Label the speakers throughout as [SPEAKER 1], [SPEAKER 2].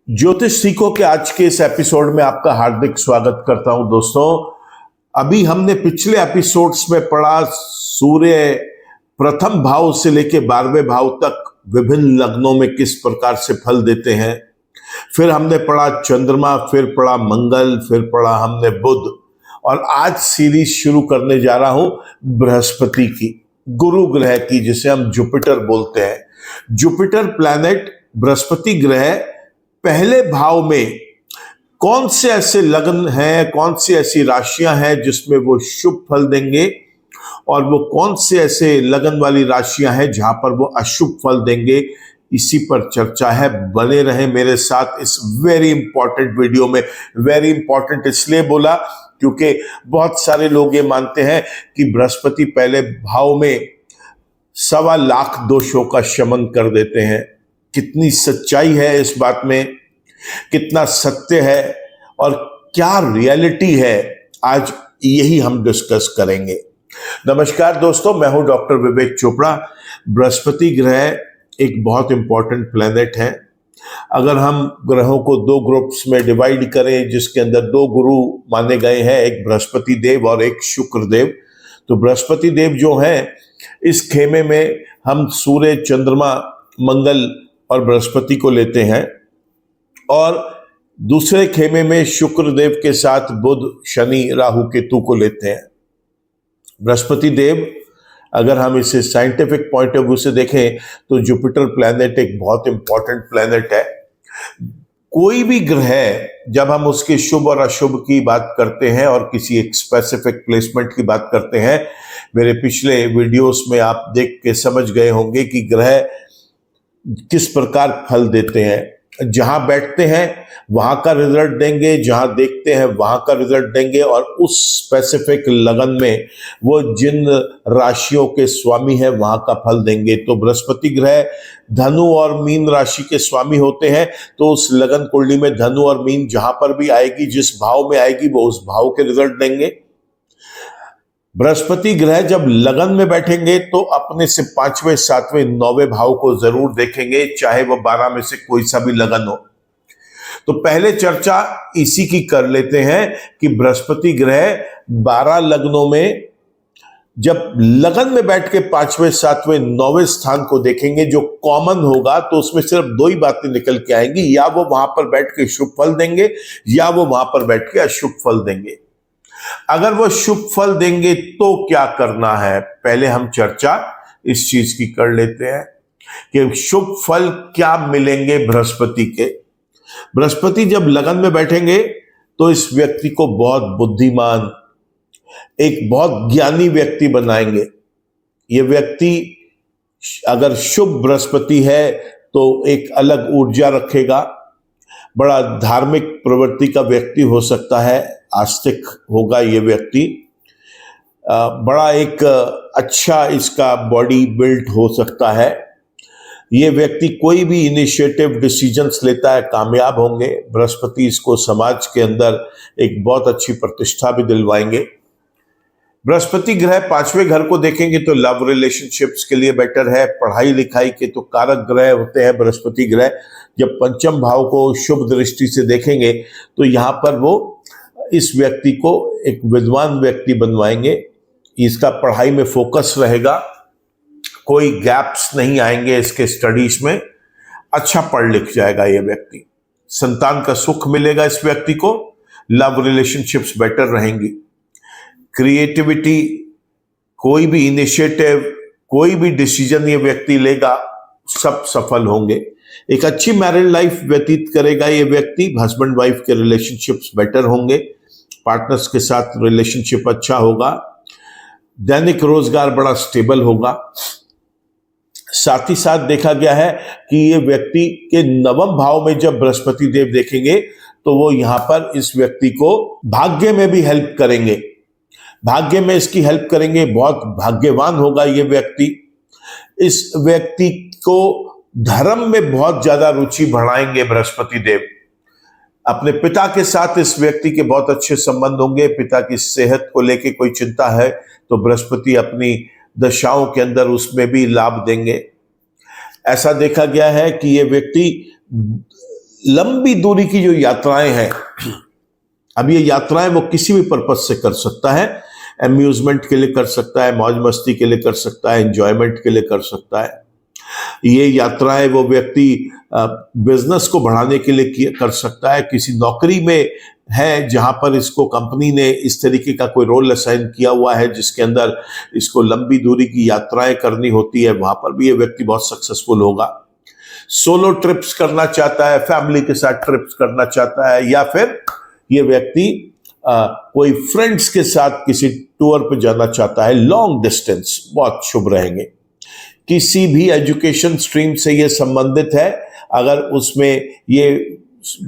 [SPEAKER 1] ज्योतिष सीखो के आज के इस एपिसोड में आपका हार्दिक स्वागत करता हूं दोस्तों। अभी हमने पिछले एपिसोड्स में पढ़ा सूर्य प्रथम भाव से लेकर 12वें भाव तक विभिन्न लग्नों में किस प्रकार से फल देते हैं। फिर हमने पढ़ा चंद्रमा, फिर पढ़ा मंगल, फिर पढ़ा हमने बुध, और आज सीरीज शुरू करने जा रहा हूं बृहस्पति की, गुरु ग्रह की, जिसे हम जुपिटर बोलते हैं। जुपिटर प्लैनेट, बृहस्पति ग्रह पहले भाव में कौन से ऐसे लग्न हैं, कौन सी ऐसी राशियां हैं जिसमें वो शुभ फल देंगे, और वो कौन से ऐसे लगन वाली राशियां हैं जहां पर वो अशुभ फल देंगे, इसी पर चर्चा है। बने रहे मेरे साथ इस वेरी इंपॉर्टेंट वीडियो में। वेरी इंपॉर्टेंट इसलिए बोला क्योंकि बहुत सारे लोग ये मानते हैं कि बृहस्पति पहले भाव में 1.25 लाख दोषों का शमन कर देते हैं। कितनी सच्चाई है इस बात में, कितना सत्य है और क्या रियलिटी है, आज यही हम डिस्कस करेंगे। नमस्कार दोस्तों, मैं हूं डॉक्टर विवेक चोपड़ा। बृहस्पति ग्रह एक बहुत इंपॉर्टेंट प्लैनेट है। अगर हम ग्रहों को 2 ग्रुप्स में डिवाइड करें जिसके अंदर 2 गुरु माने गए हैं, एक बृहस्पति देव और एक शुक्र देव, तो बृहस्पति देव जो हैं इस खेमे में हम सूर्य, चंद्रमा, मंगल और बृहस्पति को लेते हैं, और दूसरे खेमे में शुक्र देव के साथ बुध, शनि, राहु, केतु को लेते हैं। बृहस्पति देव, अगर हम इसे साइंटिफिक पॉइंट ऑफ व्यू से देखें तो जुपिटर प्लैनेट एक बहुत इंपॉर्टेंट प्लैनेट है। कोई भी ग्रह जब हम उसके शुभ और अशुभ की बात करते हैं और किसी एक स्पेसिफिक प्लेसमेंट की बात करते हैं, मेरे पिछले वीडियोस में आप देख के समझ गए होंगे कि ग्रह किस प्रकार फल देते हैं। जहां बैठते हैं वहां का रिजल्ट देंगे, जहां देखते हैं वहां का रिजल्ट देंगे, और उस स्पेसिफिक लगन में वो जिन राशियों के स्वामी हैं वहां का फल देंगे। तो बृहस्पति ग्रह धनु और मीन राशि के स्वामी होते हैं, तो उस लगन कुंडली में धनु और मीन जहां पर भी आएगी, जिस भाव में आएगी, वो उस भाव के रिजल्ट देंगे। बृहस्पति ग्रह जब लगन में बैठेंगे तो अपने से 5वें, 7वें, 9वें भाव को जरूर देखेंगे, चाहे वो 12 में से कोई सा भी लगन हो। तो पहले चर्चा इसी की कर लेते हैं कि बृहस्पति ग्रह 12 लग्नों में जब लगन में बैठ के 5वें, 7वें, 9वें स्थान को देखेंगे, जो कॉमन होगा, तो उसमें सिर्फ 2 ही बातें निकल के आएंगी, या वो वहां पर बैठ के शुभ फल देंगे या वो वहां पर बैठ के अशुभ फल देंगे। अगर वो शुभ फल देंगे तो क्या करना है, पहले हम चर्चा इस चीज की कर लेते हैं कि शुभ फल क्या मिलेंगे बृहस्पति के। बृहस्पति जब लगन में बैठेंगे तो इस व्यक्ति को बहुत बुद्धिमान, एक बहुत ज्ञानी व्यक्ति बनाएंगे। ये व्यक्ति अगर शुभ बृहस्पति है तो एक अलग ऊर्जा रखेगा, बड़ा धार्मिक प्रवृत्ति का व्यक्ति हो सकता है, आस्तिक होगा ये व्यक्ति, बड़ा एक अच्छा इसका बॉडी बिल्ड हो सकता है। ये व्यक्ति कोई भी इनिशिएटिव, डिसीजंस लेता है, कामयाब होंगे। बृहस्पति इसको समाज के अंदर एक बहुत अच्छी प्रतिष्ठा भी दिलवाएंगे। बृहस्पति ग्रह 5वें घर को देखेंगे तो लव रिलेशनशिप्स के लिए बेटर है। पढ़ाई लिखाई के तो कारक ग्रह होते हैं बृहस्पति ग्रह। जब पंचम भाव को शुभ दृष्टि से देखेंगे तो यहाँ पर वो इस व्यक्ति को एक विद्वान व्यक्ति बनवाएंगे। इसका पढ़ाई में फोकस रहेगा, कोई गैप्स नहीं आएंगे इसके स्टडीज में, अच्छा पढ़ लिख जाएगा ये व्यक्ति। संतान का सुख मिलेगा इस व्यक्ति को, लव रिलेशनशिप्स बेटर रहेंगी। क्रिएटिविटी, कोई भी इनिशिएटिव, कोई भी डिसीजन ये व्यक्ति लेगा, सब सफल होंगे। एक अच्छी मैरिड लाइफ व्यतीत करेगा ये व्यक्ति। हस्बैंड वाइफ के रिलेशनशिप्स बेटर होंगे, पार्टनर्स के साथ रिलेशनशिप अच्छा होगा, दैनिक रोजगार बड़ा स्टेबल होगा। साथ ही साथ देखा गया है कि ये व्यक्ति के 9वें भाव में जब बृहस्पति देव देखेंगे तो वो यहां पर इस व्यक्ति को भाग्य में भी हेल्प करेंगे, भाग्य में इसकी हेल्प करेंगे, बहुत भाग्यवान होगा ये व्यक्ति। इस व्यक्ति को धर्म में बहुत ज्यादा रुचि बढ़ाएंगे बृहस्पति देव। अपने पिता के साथ इस व्यक्ति के बहुत अच्छे संबंध होंगे। पिता की सेहत को लेके कोई चिंता है तो बृहस्पति अपनी दशाओं के अंदर उसमें भी लाभ देंगे। ऐसा देखा गया है कि ये व्यक्ति लंबी दूरी की जो यात्राएं हैं, अब ये यात्राएं वो किसी भी पर्पज से कर सकता है। अम्यूजमेंट के लिए कर सकता है, मौज मस्ती के लिए कर सकता है, एंजॉयमेंट के लिए कर सकता है। ये यात्राएं वो व्यक्ति बिजनेस को बढ़ाने के लिए कर सकता है। किसी नौकरी में है जहां पर इसको कंपनी ने इस तरीके का कोई रोल असाइन किया हुआ है जिसके अंदर इसको लंबी दूरी की यात्राएं करनी होती है, वहां पर भी ये व्यक्ति बहुत सक्सेसफुल होगा। सोलो ट्रिप्स करना चाहता है, फैमिली के साथ ट्रिप्स करना चाहता है, या फिर ये व्यक्ति कोई फ्रेंड्स के साथ किसी टूर पर जाना चाहता है, लॉन्ग डिस्टेंस, बहुत शुभ रहेंगे। किसी भी एजुकेशन स्ट्रीम से ये संबंधित है, अगर उसमें ये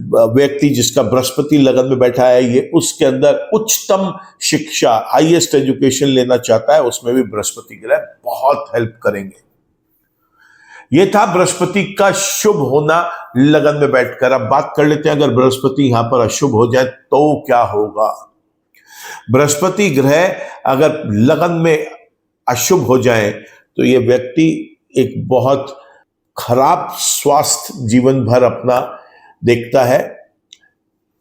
[SPEAKER 1] व्यक्ति जिसका बृहस्पति लगन में बैठा है ये उसके अंदर उच्चतम शिक्षा, हाईएस्ट एजुकेशन लेना चाहता है, उसमें भी बृहस्पति ग्रह बहुत हेल्प करेंगे। ये था बृहस्पति का शुभ होना लगन में बैठकर। अब बात कर लेते हैं अगर बृहस्पति यहां पर अशुभ हो जाए तो क्या होगा। बृहस्पति ग्रह अगर लगन में अशुभ हो जाए तो ये व्यक्ति एक बहुत खराब स्वास्थ्य जीवन भर अपना देखता है।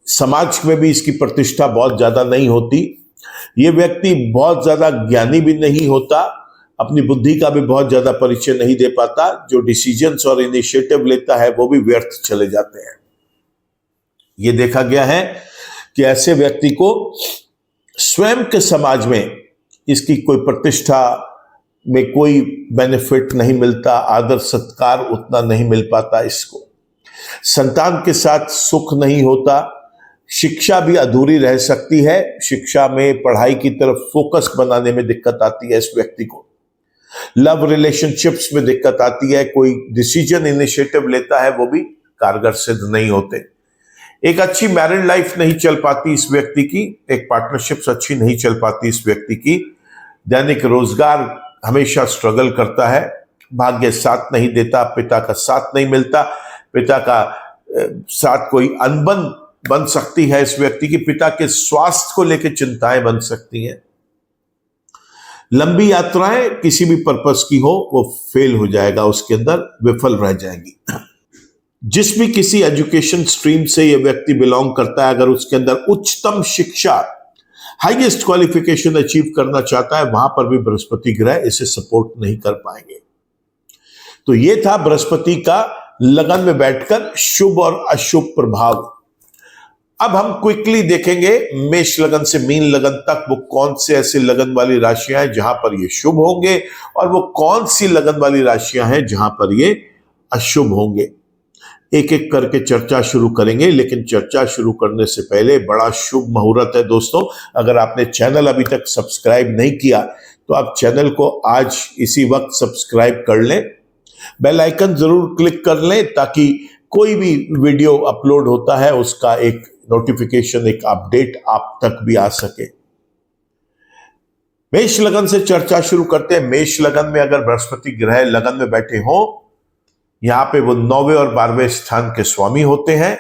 [SPEAKER 1] समाज में भी इसकी प्रतिष्ठा बहुत ज्यादा नहीं होती। ये व्यक्ति बहुत ज्यादा ज्ञानी भी नहीं होता, अपनी बुद्धि का भी बहुत ज्यादा परिचय नहीं दे पाता। जो डिसीजंस और इनिशिएटिव लेता है वो भी व्यर्थ चले जाते हैं। ये देखा गया है कि ऐसे व्यक्ति को स्वयं के समाज में इसकी कोई प्रतिष्ठा में कोई बेनिफिट नहीं मिलता, आदर सत्कार उतना नहीं मिल पाता इसको। संतान के साथ सुख नहीं होता, शिक्षा भी अधूरी रह सकती है। शिक्षा में पढ़ाई की तरफ फोकस बनाने में दिक्कत आती है इस व्यक्ति को। लव रिलेशनशिप्स में दिक्कत आती है, कोई डिसीजन इनिशिएटिव लेता है वो भी कारगर सिद्ध नहीं होते। एक अच्छी मैरिड लाइफ नहीं चल पाती इस व्यक्ति की, एक पार्टनरशिप्स अच्छी नहीं चल पाती इस व्यक्ति की। दैनिक रोजगार हमेशा स्ट्रगल करता है, भाग्य साथ नहीं देता, पिता का साथ नहीं मिलता, पिता का साथ कोई अनबन बन सकती है इस व्यक्ति की, पिता के स्वास्थ्य को लेकर चिंताएं बन सकती हैं। लंबी यात्राएं किसी भी पर्पस की हो वो फेल हो जाएगा, उसके अंदर विफल रह जाएगी। जिस भी किसी एजुकेशन स्ट्रीम से ये व्यक्ति बिलोंग करता है, अगर उसके अंदर उच्चतम शिक्षा, हाईएस्ट क्वालिफिकेशन अचीव करना चाहता है, वहां पर भी बृहस्पति ग्रह इसे सपोर्ट नहीं कर पाएंगे। तो ये था बृहस्पति का लगन में बैठकर शुभ और अशुभ प्रभाव। अब हम क्विकली देखेंगे मेष लगन से मीन लगन तक वो कौन से ऐसे लगन वाली राशियां हैं जहां पर ये शुभ होंगे और वो कौन सी लगन वाली राशियां हैं जहां पर ये अशुभ होंगे। एक एक करके चर्चा शुरू करेंगे, लेकिन चर्चा शुरू करने से पहले बड़ा शुभ मुहूर्त है दोस्तों। अगर आपने चैनल अभी तक सब्सक्राइब नहीं किया तो आप चैनल को आज इसी वक्त सब्सक्राइब कर लें, बेल आइकन जरूर क्लिक कर लें ताकि कोई भी वीडियो अपलोड होता है उसका एक नोटिफिकेशन, एक अपडेट आप तक भी आ सके। मेष लगन से चर्चा शुरू करते हैं। मेष लगन में अगर बृहस्पति ग्रह लगन में बैठे हो, यहां पे वो 9वें और 12वें स्थान के स्वामी होते हैं,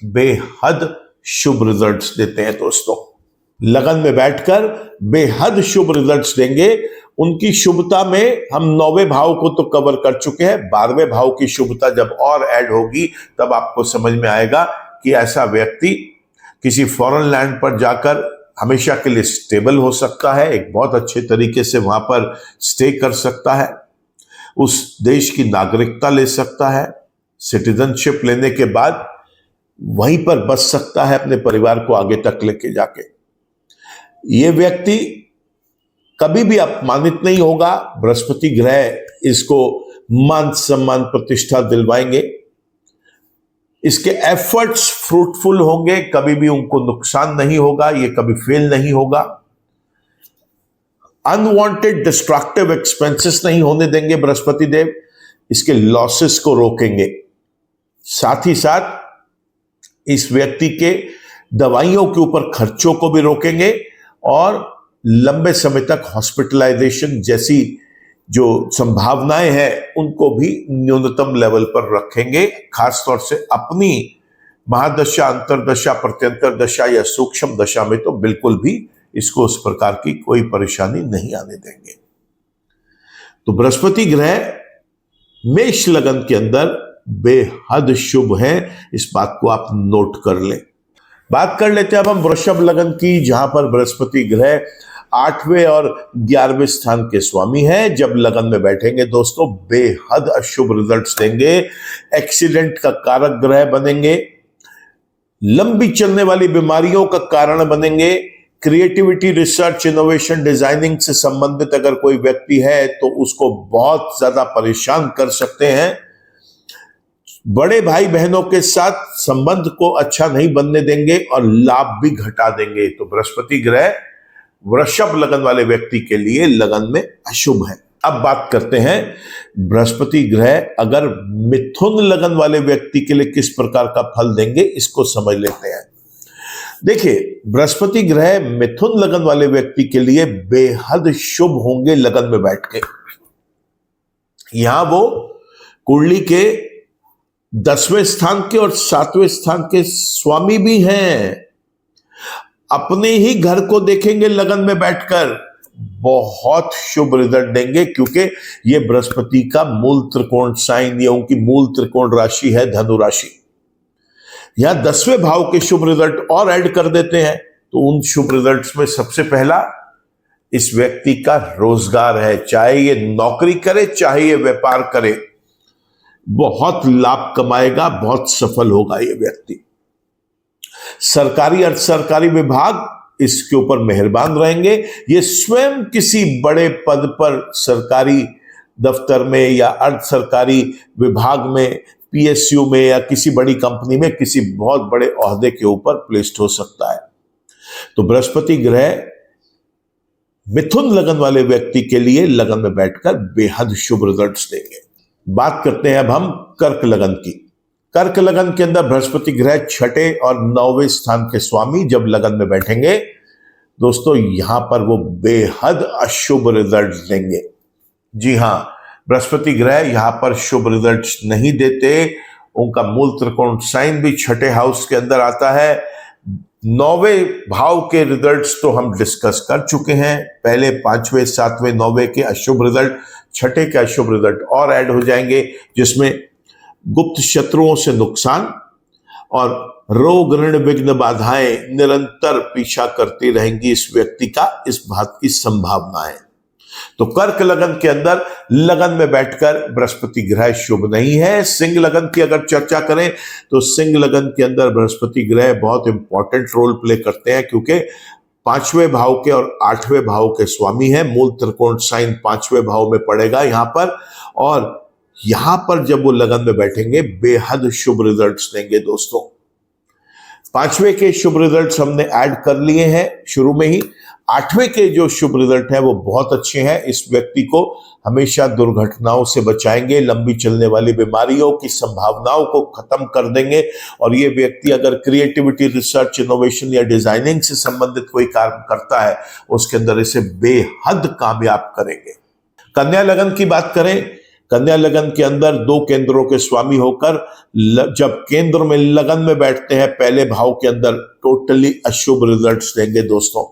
[SPEAKER 1] बेहद शुभ रिजल्ट्स देते हैं दोस्तों। लगन में बैठकर बेहद शुभ रिजल्ट्स देंगे। उनकी शुभता में हम 9वें भाव को तो कवर कर चुके हैं, 12वें भाव की शुभता जब और ऐड होगी तब आपको समझ में आएगा कि ऐसा व्यक्ति किसी फॉरेन लैंड पर जाकर हमेशा के लिए स्टेबल हो सकता है, एक बहुत अच्छे तरीके से वहां पर स्टे कर सकता है, उस देश की नागरिकता ले सकता है, सिटीजनशिप लेने के बाद वहीं पर बस सकता है अपने परिवार को आगे तक लेके जाके। ये व्यक्ति कभी भी अपमानित नहीं होगा। बृहस्पति ग्रह इसको मान सम्मान प्रतिष्ठा दिलवाएंगे। इसके एफर्ट्स फ्रूटफुल होंगे, कभी भी उनको नुकसान नहीं होगा, ये कभी फेल नहीं होगा। अनवांटेड डिस्ट्रक्टिव एक्सपेंसेस नहीं होने देंगे बृहस्पति देव, इसके लॉसेस को रोकेंगे। साथ ही साथ इस व्यक्ति के दवाइयों के ऊपर खर्चों को भी रोकेंगे और लंबे समय तक हॉस्पिटलाइजेशन जैसी जो संभावनाएं हैं उनको भी न्यूनतम लेवल पर रखेंगे। खासतौर से अपनी महादशा, अंतरदशा, प्रत्यंतर दशा या सूक्ष्म दशा में तो बिल्कुल भी इसको उस प्रकार की कोई परेशानी नहीं आने देंगे। तो बृहस्पति ग्रह मेष लगन के अंदर बेहद शुभ है, इस बात को आप नोट कर लें। बात कर लेते हैं अब हम वृषभ लगन की, जहां पर बृहस्पति ग्रह 8वें और 11वें स्थान के स्वामी हैं। जब लगन में बैठेंगे दोस्तों बेहद अशुभ रिजल्ट्स देंगे, एक्सीडेंट का कारक ग्रह बनेंगे, लंबी चलने वाली बीमारियों का कारण बनेंगे, क्रिएटिविटी, रिसर्च, इनोवेशन, डिजाइनिंग से संबंधित अगर कोई व्यक्ति है तो उसको बहुत ज्यादा परेशान कर सकते हैं। बड़े भाई बहनों के साथ संबंध को अच्छा नहीं बनने देंगे और लाभ भी घटा देंगे। तो बृहस्पति ग्रह वृषभ लगन वाले व्यक्ति के लिए लगन में अशुभ है। अब बात करते हैं बृहस्पति ग्रह अगर मिथुन लगन वाले व्यक्ति के लिए किस प्रकार का फल देंगे, इसको समझ लेते हैं। देखिए, बृहस्पति ग्रह मिथुन लगन वाले व्यक्ति के लिए बेहद शुभ होंगे लगन में बैठ के। यहां वो कुंडली के 10वें स्थान के और 7वें स्थान के स्वामी भी हैं। अपने ही घर को देखेंगे लगन में बैठकर, बहुत शुभ रिजल्ट देंगे, क्योंकि ये बृहस्पति का मूल त्रिकोण साइन, ये उनकी मूल त्रिकोण राशि है धनु राशि। यहां 10वें भाव के शुभ रिजल्ट और ऐड कर देते हैं, तो उन शुभ रिजल्ट्स में सबसे पहला इस व्यक्ति का रोजगार है। चाहे ये नौकरी करे, चाहे ये व्यापार करे, बहुत लाभ कमाएगा, बहुत सफल होगा ये व्यक्ति। सरकारी अर्ध सरकारी विभाग इसके ऊपर मेहरबान रहेंगे। ये स्वयं किसी बड़े पद पर सरकारी दफ्तर में या अर्ध सरकारी विभाग में, पीएसयू में या किसी बड़ी कंपनी में किसी बहुत बड़े ओहदे के ऊपर प्लेस्ड हो सकता है। तो बृहस्पति ग्रह मिथुन लगन वाले व्यक्ति के लिए लगन में बैठकर बेहद शुभ रिजल्ट्स देंगे। बात करते हैं अब हम कर्क लगन की। कर्क लगन के अंदर बृहस्पति ग्रह 6ठे और 9वें स्थान के स्वामी जब लगन में बैठेंगे दोस्तों, यहां पर वो बेहद अशुभ रिजल्ट देंगे। जी हां, बृहस्पति ग्रह यहां पर शुभ रिजल्ट नहीं देते। उनका मूल त्रिकोण साइन भी 6ठे हाउस के अंदर आता है। 9वें भाव के रिजल्ट्स तो हम डिस्कस कर चुके हैं। पहले 5वें, 7वें, 9वें के अशुभ रिजल्ट, 6ठे के अशुभ रिजल्ट और ऐड हो जाएंगे, जिसमें गुप्त शत्रुओं से नुकसान और रोग, ऋण, विघ्न, बाधाएं निरंतर पीछा करती रहेंगी इस व्यक्ति का, इस बात की संभावना है। तो कर्क लगन के अंदर लगन में बैठकर बृहस्पति ग्रह शुभ नहीं है। सिंह लगन की अगर चर्चा करें तो सिंह लगन के अंदर बृहस्पति ग्रह बहुत इंपॉर्टेंट रोल प्ले करते हैं, क्योंकि 5वें भाव के और 8वें भाव के स्वामी हैं। मूल त्रिकोण साइन 5वें भाव में पड़ेगा यहां पर, और यहां पर जब वो लगन में बैठेंगे बेहद शुभ रिजल्ट्स देंगे दोस्तों। 5वें के शुभ रिजल्ट्स हमने ऐड कर लिए हैं शुरू में ही। 8वें के जो शुभ रिजल्ट है वो बहुत अच्छे हैं। इस व्यक्ति को हमेशा दुर्घटनाओं से बचाएंगे, लंबी चलने वाली बीमारियों की संभावनाओं को खत्म कर देंगे, और ये व्यक्ति अगर क्रिएटिविटी, रिसर्च, इनोवेशन या डिजाइनिंग से संबंधित कोई कार्य करता है उसके अंदर इसे बेहद कामयाब करेंगे। कन्या लगन की बात करें, कन्या लगन के अंदर 2 केंद्रों के स्वामी होकर जब केंद्र में लगन में बैठते हैं पहले भाव के अंदर, टोटली अशुभ रिजल्ट्स देंगे दोस्तों।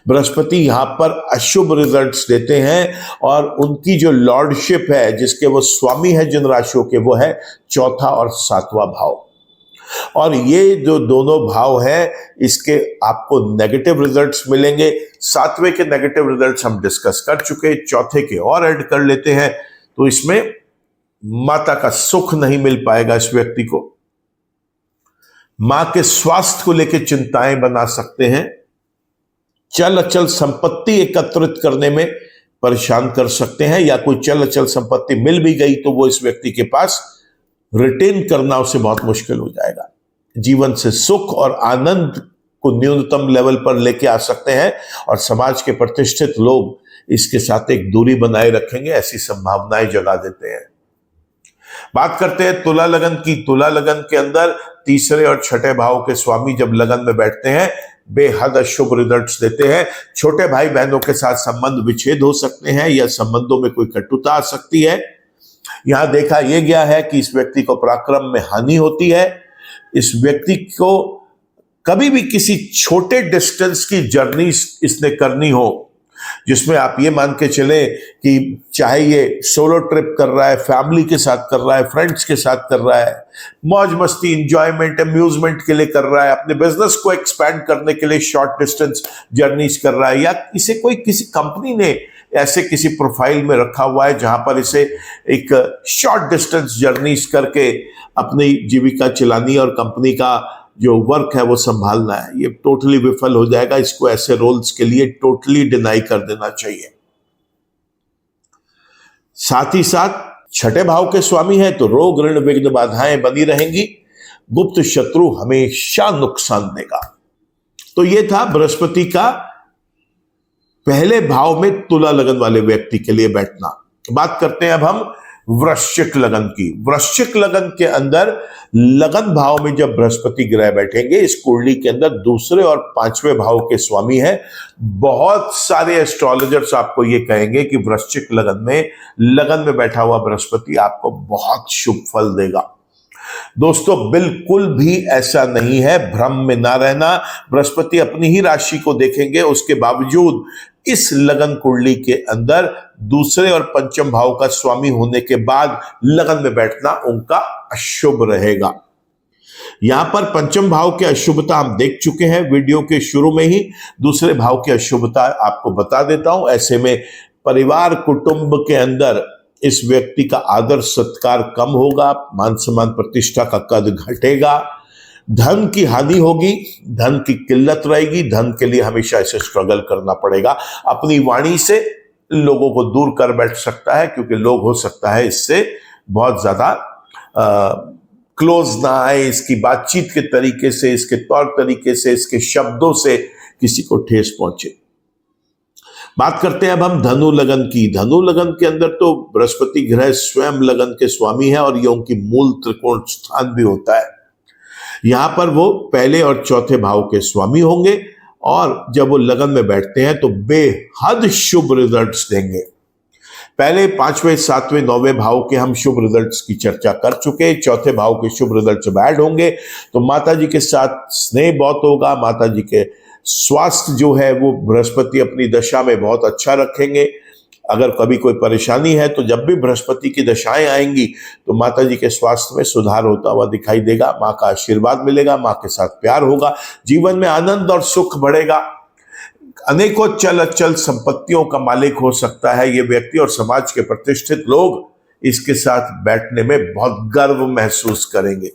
[SPEAKER 1] बृहस्पति यहां पर अशुभ रिजल्ट्स देते हैं, और उनकी जो लॉर्डशिप है, जिसके वो स्वामी है जिन राशियों के, वो है 4था और 7वां भाव। और ये जो दोनों भाव है इसके आपको नेगेटिव रिजल्ट्स मिलेंगे। 7वें के नेगेटिव रिजल्ट्स हम डिस्कस कर चुके, 4थे के और ऐड कर लेते हैं। तो इसमें माता का सुख नहीं मिल पाएगा इस व्यक्ति को, मां के स्वास्थ्य को लेकर चिंताएं बना सकते हैं, चल अचल संपत्ति एकत्रित करने में परेशान कर सकते हैं, या कोई चल अचल संपत्ति मिल भी गई तो वो इस व्यक्ति के पास रिटेन करना उसे बहुत मुश्किल हो जाएगा। जीवन से सुख और आनंद को न्यूनतम लेवल पर लेके आ सकते हैं, और समाज के प्रतिष्ठित लोग इसके साथ एक दूरी बनाए रखेंगे, ऐसी संभावनाएं जगा देते हैं। बात करते हैं तुला लगन की। तुला लगन के अंदर 3रे और 6ठे भाव के स्वामी जब लगन में बैठते हैं बेहद अशुभ रिजल्ट्स देते हैं। छोटे भाई बहनों के साथ संबंध विच्छेद हो सकते हैं, या संबंधों में कोई कटुता आ सकती है। यहां देखा यह गया है कि इस व्यक्ति को पराक्रम में हानि होती है, इस व्यक्ति को कभी भी किसी छोटे डिस्टेंस की जर्नी इसने करनी हो, जिसमें आप ये मान के चले कि चाहे ये सोलो ट्रिप कर रहा है, फैमिली के साथ कर रहा है, फ्रेंड्स के साथ कर रहा है, मौज मस्ती, इंजॉयमेंट, अम्यूजमेंट के लिए कर रहा है, अपने बिजनेस को एक्सपैंड करने के लिए शॉर्ट डिस्टेंस जर्नीज कर रहा है, या इसे कोई किसी कंपनी ने ऐसे किसी प्रोफाइल में रखा हुआ है जहां पर इसे एक शॉर्ट डिस्टेंस जर्नीज करके अपनी जीविका चलानी और कंपनी का जो वर्क है वो संभालना है, ये टोटली विफल हो जाएगा। इसको ऐसे रोल्स के लिए टोटली डिनाई कर देना चाहिए। साथ ही साथ छठे भाव के स्वामी है तो रोग, ऋण, विघ्न, बाधाएं बनी रहेंगी। गुप्त शत्रु हमेशा नुकसान देगा। तो ये था बृहस्पति का पहले भाव में तुला लगन वाले व्यक्ति के लिए बैठना। बात करते हैं अब हम वृश्चिक लगन की। वृश्चिक लगन के अंदर लगन भाव में जब बृहस्पति ग्रह बैठेंगे, इस कुंडली के अंदर दूसरे और पांचवें भाव के स्वामी है। बहुत सारे एस्ट्रोलॉजर्स आपको ये कहेंगे कि वृश्चिक लगन में बैठा हुआ बृहस्पति आपको बहुत शुभ फल देगा। दोस्तों, बिल्कुल भी ऐसा नहीं है, भ्रम में ना रहना। बृहस्पति अपनी ही राशि को देखेंगे, उसके बावजूद इस लगन कुंडली के अंदर दूसरे और पंचम भाव का स्वामी होने के बाद लगन में बैठना उनका अशुभ रहेगा। यहां पर पंचम भाव की अशुभता हम देख चुके हैं वीडियो के शुरू में ही। दूसरे भाव की अशुभता आपको बता देता हूं। ऐसे में परिवार कुटुंब के अंदर इस व्यक्ति का आदर सत्कार कम होगा, मान सम्मान प्रतिष्ठा का कद घटेगा, धन की हानि होगी, धन की किल्लत रहेगी, धन के लिए हमेशा इसे स्ट्रगल करना पड़ेगा। अपनी वाणी से लोगों को दूर कर बैठ सकता है, क्योंकि लोग हो सकता है इससे बहुत ज्यादा क्लोज ना आए, इसकी बातचीत के तरीके से, इसके तौर तरीके से, इसके शब्दों से किसी को ठेस पहुंचे। बात करते हैं अब हम धनु लगन की। धनु लगन के अंदर तो बृहस्पति ग्रह स्वयं लगन के स्वामी है और यह उनकी मूल त्रिकोण स्थान भी होता है। यहां पर वो पहले और चौथे भाव के स्वामी होंगे और जब वो लगन में बैठते हैं तो बेहद शुभ रिजल्ट्स देंगे। पहले 5वें, 7वें, 9वें भाव के हम शुभ रिजल्ट्स की चर्चा कर चुके। चौथे भाव के शुभ रिजल्ट्स ऐड होंगे तो माता जी के साथ स्नेह बहुत होगा। माता जी के स्वास्थ्य जो है वो बृहस्पति अपनी दशा में बहुत अच्छा रखेंगे। अगर कभी कोई परेशानी है तो जब भी बृहस्पति की दशाएं आएंगी तो माता जी के स्वास्थ्य में सुधार होता हुआ दिखाई देगा। माँ का आशीर्वाद मिलेगा, माँ के साथ प्यार होगा, जीवन में आनंद और सुख बढ़ेगा। अनेकों चल अचल संपत्तियों का मालिक हो सकता है ये व्यक्ति और समाज के प्रतिष्ठित लोग इसके साथ बैठने में बहुत गर्व महसूस करेंगे।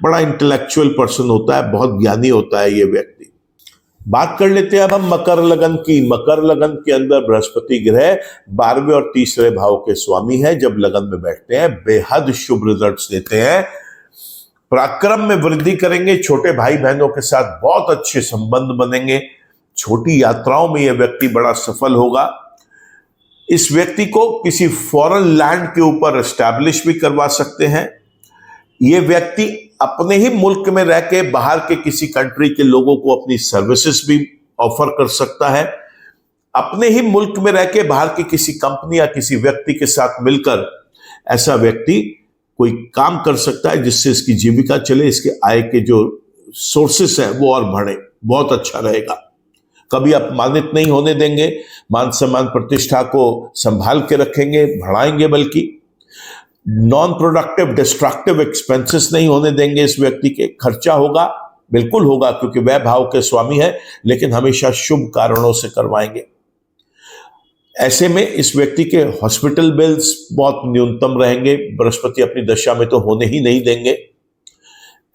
[SPEAKER 1] बड़ा इंटेलेक्चुअल पर्सन होता है, बहुत ज्ञानी होता है ये व्यक्ति। बात कर लेते हैं अब हम मकर लगन की। मकर लगन के अंदर बृहस्पति ग्रह 12वें और 3रे भाव के स्वामी है। जब लगन में बैठते हैं बेहद शुभ रिजल्ट्स देते हैं। पराक्रम में वृद्धि करेंगे, छोटे भाई बहनों के साथ बहुत अच्छे संबंध बनेंगे, छोटी यात्राओं में यह व्यक्ति बड़ा सफल होगा। इस व्यक्ति को किसी फॉरेन लैंड के ऊपर एस्टैब्लिश भी करवा सकते हैं। यह व्यक्ति अपने ही मुल्क में रह के बाहर के किसी कंट्री के लोगों को अपनी सर्विसेज भी ऑफर कर सकता है। अपने ही मुल्क में रह के बाहर की किसी कंपनी या किसी व्यक्ति के साथ मिलकर ऐसा व्यक्ति कोई काम कर सकता है जिससे इसकी जीविका चले, इसके आय के जो सोर्सेस है वो और बढ़े। बहुत अच्छा रहेगा। कभी अपमानित नहीं होने देंगे, मान सम्मान प्रतिष्ठा को संभाल के रखेंगे, बढ़ाएंगे, बल्कि नॉन प्रोडक्टिव डिस्ट्रक्टिव एक्सपेंसेस नहीं होने देंगे। इस व्यक्ति के खर्चा होगा, बिल्कुल होगा, क्योंकि वह भाव के स्वामी है, लेकिन हमेशा शुभ कारणों से करवाएंगे। ऐसे में इस व्यक्ति के हॉस्पिटल बिल्स बहुत न्यूनतम रहेंगे। बृहस्पति अपनी दशा में तो होने ही नहीं देंगे।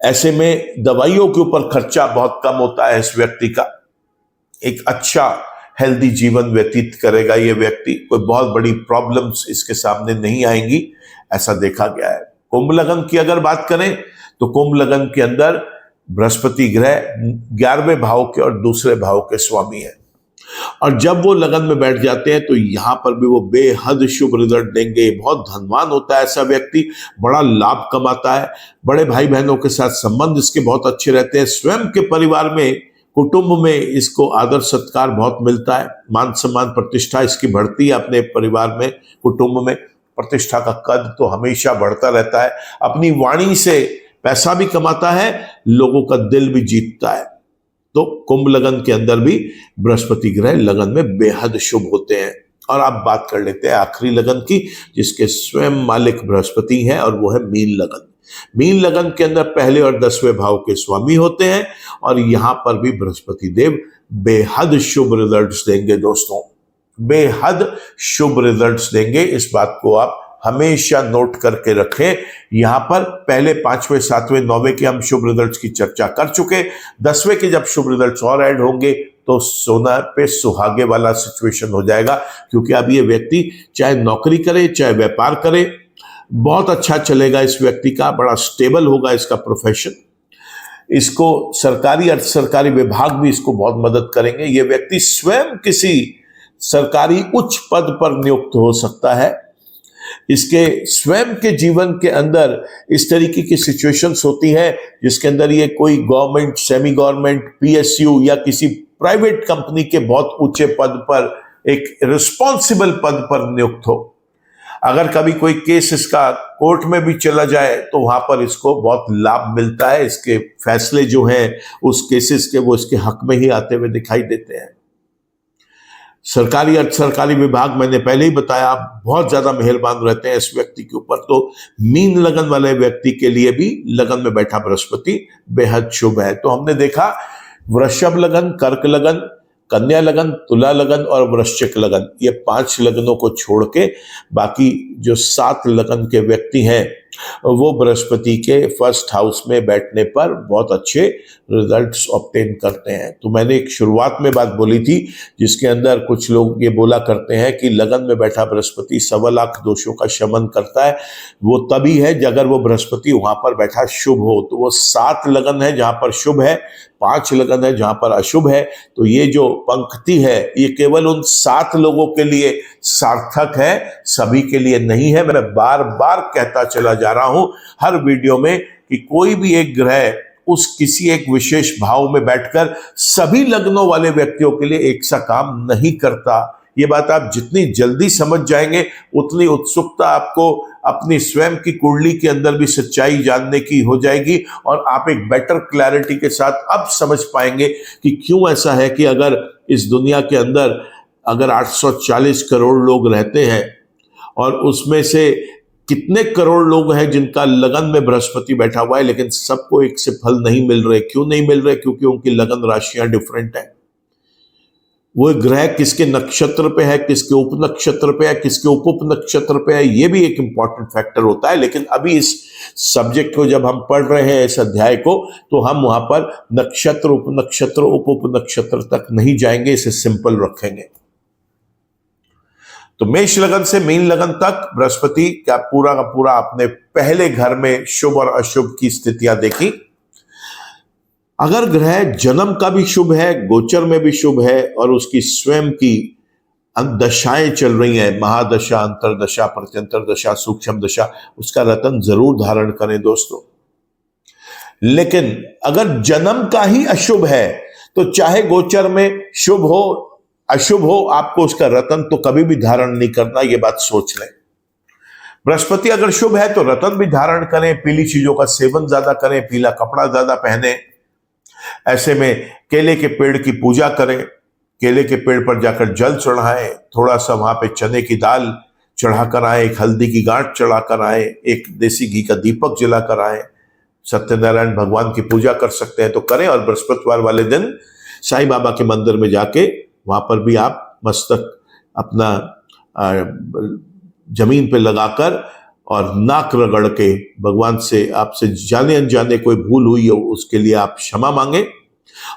[SPEAKER 1] ऐसे में दवाइयों के ऊपर खर्चा बहुत कम होता है इस व्यक्ति का। एक अच्छा हेल्दी जीवन व्यतीत करेगा ये व्यक्ति। कोई बहुत बड़ी प्रॉब्लम्स इसके सामने नहीं आएंगी, ऐसा देखा गया है। कुंभ लगन की अगर बात करें तो कुंभ लगन के अंदर बृहस्पति ग्रह 11वें भाव के और दूसरे भाव के स्वामी है और जब वो लगन में बैठ जाते हैं तो यहां पर भी वो बेहद शुभ रिजल्ट देंगे। बहुत धनवान होता है ऐसा व्यक्ति, बड़ा लाभ कमाता है, बड़े भाई बहनों के साथ संबंध इसके बहुत अच्छे रहते हैं। स्वयं के परिवार में, कुटुंब में इसको आदर सत्कार बहुत मिलता है, मान सम्मान प्रतिष्ठा इसकी बढ़ती है। अपने परिवार में, कुटुंब में प्रतिष्ठा का कद तो हमेशा बढ़ता रहता है। अपनी वाणी से पैसा भी कमाता है, लोगों का दिल भी जीतता है। तो कुंभ लगन के अंदर भी बृहस्पति ग्रह लगन में बेहद शुभ होते हैं। और आप बात कर लेते हैं आखिरी लगन की, जिसके स्वयं मालिक बृहस्पति हैं, और वो है मीन लगन। मीन लगन के अंदर पहले और 10वें भाव के स्वामी होते हैं, और यहां पर भी बृहस्पति देव बेहद शुभ रिजल्ट्स देंगे दोस्तों, बेहद शुभ रिजल्ट्स देंगे। इस बात को आप हमेशा नोट करके रखें। यहां पर पहले 5वें 7वें 9वें के हम शुभ रिजल्ट्स की चर्चा कर चुके। 10वें के जब शुभ रिजल्ट्स और ऐड होंगे तो सोना पे सुहागे वाला सिचुएशन हो जाएगा, क्योंकि अब ये व्यक्ति चाहे नौकरी करे चाहे व्यापार करे, बहुत अच्छा चलेगा इस व्यक्ति का, बड़ा स्टेबल होगा इसका प्रोफेशन। इसको सरकारी अर्ध सरकारी विभाग भी इसको बहुत मदद करेंगे। ये व्यक्ति स्वयं किसी सरकारी उच्च पद पर नियुक्त हो सकता है। इसके स्वयं के जीवन के अंदर इस तरीके की सिचुएशंस होती है जिसके अंदर ये कोई गवर्नमेंट, सेमी गवर्नमेंट, पीएसयू या किसी प्राइवेट कंपनी के बहुत ऊंचे पद पर, एक रिस्पॉन्सिबल पद पर नियुक्त हो। अगर कभी कोई केस इसका कोर्ट में भी चला जाए तो वहां पर इसको बहुत लाभ मिलता है। इसके फैसले जो हैं उस केसेस के, वो इसके हक में ही आते हुए दिखाई देते हैं। सरकारी अर्ध सरकारी विभाग, मैंने पहले ही बताया, बहुत ज्यादा मेहरबान रहते हैं इस व्यक्ति के ऊपर। तो मीन लगन वाले व्यक्ति के लिए भी लगन में बैठा बृहस्पति बेहद शुभ है। तो हमने देखा वृषभ लगन, कर्क लगन, कन्या लगन, तुला लगन और वृश्चिक लगन, ये 5 लगनों को छोड़ के बाकी जो 7 लगन के व्यक्ति हैं वो बृहस्पति के फर्स्ट हाउस में बैठने पर बहुत अच्छे रिजल्ट्स ऑब्टेन करते हैं। तो मैंने एक शुरुआत में बात बोली थी जिसके अंदर कुछ लोग ये बोला करते हैं कि लगन में बैठा बृहस्पति 1.25 लाख दोषों का शमन करता है। वो तभी है अगर वो बृहस्पति वहां पर बैठा शुभ हो। तो वो 7 लगन है जहां पर शुभ है, 5 लगन है जहां पर अशुभ है। तो ये जो पंक्ति है ये केवल उन 7 लोगों के लिए सार्थक है, सभी के लिए नहीं है। मैं बार बार कहता चला जा रहा हूं हर वीडियो में कि कोई भी एक ग्रह उस किसी एक विशेष भाव में बैठकर सभी लग्नों वाले व्यक्तियों के लिए एक सा काम नहीं करता। ये बात आप जितनी जल्दी समझ जाएंगे उतनी उत्सुकता आपको अपनी स्वयं की कुंडली के अंदर भी सच्चाई जानने की हो जाएगी, और आप एक बेटर क्लैरिटी के साथ अब समझ पाएंगे कि क्यों ऐसा है कि अगर इस दुनिया के अंदर अगर 840 करोड़ लोग रहते हैं और उसमें से कितने करोड़ लोग हैं जिनका लगन में बृहस्पति बैठा हुआ है, लेकिन सबको एक से फल नहीं मिल रहे। क्यों नहीं मिल रहे? क्योंकि उनकी लगन राशियां डिफरेंट है। वो ग्रह किसके नक्षत्र पे है, किसके उप नक्षत्र पे है, किसके उप नक्षत्र पे है, ये भी एक इंपॉर्टेंट फैक्टर होता है। लेकिन अभी इस सब्जेक्ट को जब हम पढ़ रहे हैं, इस अध्याय को, तो हम वहां पर नक्षत्र, उप नक्षत्र, उप नक्षत्र तक नहीं जाएंगे, इसे सिंपल रखेंगे। तो मेष लगन से मीन लगन तक बृहस्पति का पूरा आपने पहले घर में शुभ और अशुभ की स्थितियां देखी। अगर ग्रह जन्म का भी शुभ है, गोचर में भी शुभ है, और उसकी स्वयं की दशाएं चल रही हैं, महादशा, अंतरदशा, प्रत्यंतर दशा, सूक्ष्म दशा, उसका रतन जरूर धारण करें दोस्तों। लेकिन अगर जन्म का ही अशुभ है तो चाहे गोचर में शुभ हो अशुभ हो, आपको उसका रतन तो कभी भी धारण नहीं करना, यह बात सोच लें। बृहस्पति अगर शुभ है तो रतन भी धारण करें, पीली चीजों का सेवन ज्यादा करें, पीला कपड़ा ज्यादा पहने। ऐसे में केले के पेड़ की पूजा करें, केले के पेड़ पर जाकर जल चढ़ाएं, थोड़ा सा वहां पे चने की दाल चढ़ाकर आए, एक हल्दी की गांठ चढ़ाकर आए, एक देसी घी का दीपक जलाकर आए। सत्यनारायण भगवान की पूजा कर सकते हैं तो करें, और बृहस्पतिवार वाले दिन साईं बाबा के मंदिर में जाके वहां पर भी आप मस्तक अपना जमीन पे लगाकर और नाक रगड़ के भगवान से, आपसे जाने अनजाने कोई भूल हुई हो उसके लिए आप क्षमा मांगे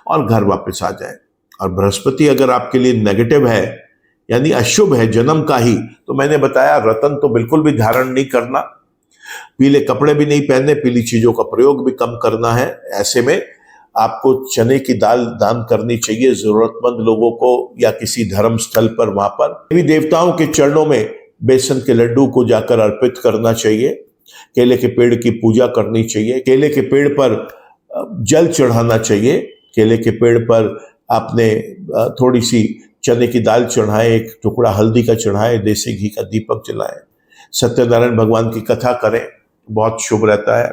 [SPEAKER 1] और घर वापस आ जाए। और बृहस्पति अगर आपके लिए नेगेटिव है यानी अशुभ है जन्म का ही, तो मैंने बताया रतन तो बिल्कुल भी धारण नहीं करना, पीले कपड़े भी नहीं पहनने, पीली चीजों का प्रयोग भी कम करना है। ऐसे में आपको चने की दाल दान करनी चाहिए जरूरतमंद लोगों को, या किसी धर्म स्थल पर वहां पर देवी देवताओं के चरणों में बेसन के लड्डू को जाकर अर्पित करना चाहिए। केले के पेड़ की पूजा करनी चाहिए, केले के पेड़ पर जल चढ़ाना चाहिए, केले के पेड़ पर आपने थोड़ी सी चने की दाल चढ़ाए, एक टुकड़ा हल्दी का चढ़ाए, देसी घी का दीपक जलाए, सत्यनारायण भगवान की कथा करें, बहुत शुभ रहता है।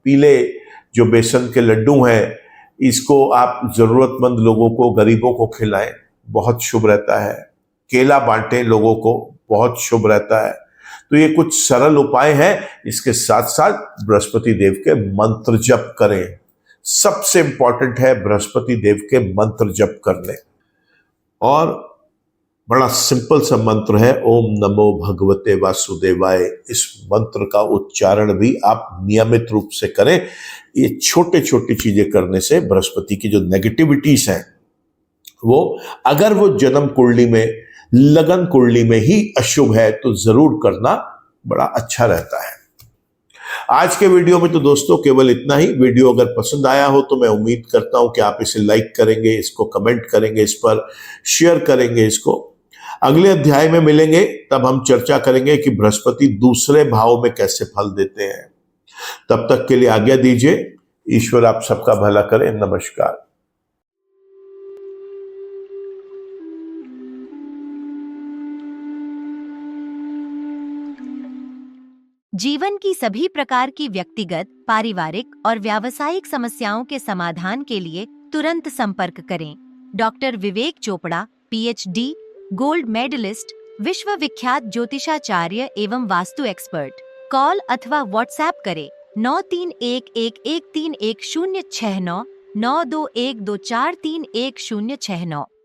[SPEAKER 1] पीले जो बेसन के लड्डू हैं, इसको आप जरूरतमंद लोगों को, गरीबों को खिलाएं, बहुत शुभ रहता है। केला बांटें लोगों को, बहुत शुभ रहता है। तो ये कुछ सरल उपाय हैं। इसके साथ साथ बृहस्पति देव के मंत्र जप करें। सबसे इंपॉर्टेंट है बृहस्पति देव के मंत्र जप करने। और बड़ा सिंपल सा मंत्र है, ओम नमो भगवते वासुदेवाय। इस मंत्र का उच्चारण भी आप नियमित रूप से करें। ये छोटे छोटी चीजें करने से बृहस्पति की जो नेगेटिविटीज हैं, वो अगर वो जन्म कुंडली में, लगन कुंडली में ही अशुभ है, तो जरूर करना बड़ा अच्छा रहता है। आज के वीडियो में तो दोस्तों केवल इतना ही। वीडियो अगर पसंद आया हो तो मैं उम्मीद करता हूं कि आप इसे लाइक करेंगे, इसको कमेंट करेंगे, इस पर शेयर करेंगे इसको। अगले अध्याय में मिलेंगे, तब हम चर्चा करेंगे कि बृहस्पति दूसरे भाव में कैसे फल देते हैं। तब तक के लिए आज्ञा दीजिए। ईश्वर आप सबका भला करे। नमस्कार।
[SPEAKER 2] जीवन की सभी प्रकार की व्यक्तिगत, पारिवारिक और व्यावसायिक समस्याओं के समाधान के लिए तुरंत संपर्क करें। डॉक्टर विवेक चोपड़ा, पीएचडी, गोल्ड मेडलिस्ट, विश्व विख्यात ज्योतिषाचार्य एवं वास्तु एक्सपर्ट। कॉल अथवा व्हाट्सएप करें 9311131069 9212431069।